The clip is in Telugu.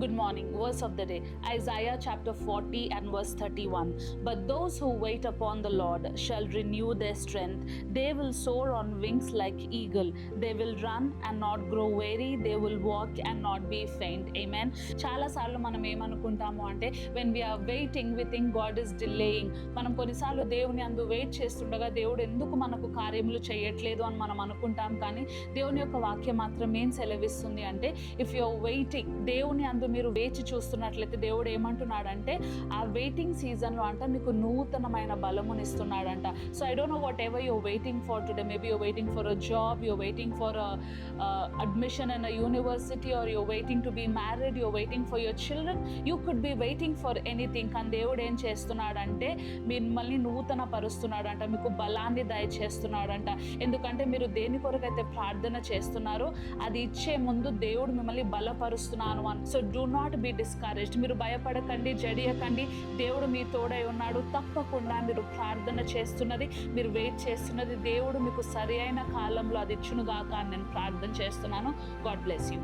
Good morning. Verse of the day, Isaiah chapter 40 and verse 31. But those who wait upon the Lord shall renew their strength. They will soar on wings like eagle. They will run and not grow weary. They will walk and not be faint. Amen. చాలా సార్లు మనం ఏమనుకుంటాము అంటే when we are waiting we think God is delaying. మనం కొన్నిసార్లు దేవుని అందు వెయిట్ చేస్తుండగా దేవుడు ఎందుకు మనకు కార్యములు చేయట్లేదు అని మనం అనుకుంటాం. కానీ దేవుని యొక్క వాక్యం మాత్రం ఏం సెలవిస్తుంది అంటే ఇఫ్ యు ఆర్ వెయిటింగ్, దేవుని అందు మీరు వేచి చూస్తున్నట్లయితే దేవుడు ఏమంటున్నాడంటే ఆ వెయిటింగ్ సీజన్లో అంట మీకు నూతనమైన బలమునిస్తున్నాడంట. So I don't know whatever you're waiting for today. Maybe you're waiting for a job, you're waiting for admission in a university, or you're waiting to be married, you're waiting for your children. You could be waiting for anything. కానీ దేవుడు ఏం చేస్తున్నాడంటే మిమ్మల్ని నూతన పరుస్తున్నాడంట, మీకు బలాన్ని దయచేస్తున్నాడంట. ఎందుకంటే మీరు దేని కొరకైతే ప్రార్థన చేస్తున్నారో అది ఇచ్చే ముందు దేవుడు మిమ్మల్ని బలపరుస్తున్నాను అని. So do not be discouraged. మీరు భయపడకండి, జడియకండి. దేవుడు మీ తోడై ఉన్నాడు. తప్పకుండా మీరు ప్రార్థన చేస్తున్నది, మీరు వెయిట్ చేస్తున్నది దేవుడు మీకు సరి అయిన కాలంలో అది ఇచ్చునుగాక అని నేను ప్రార్థన చేస్తున్నాను. God bless you.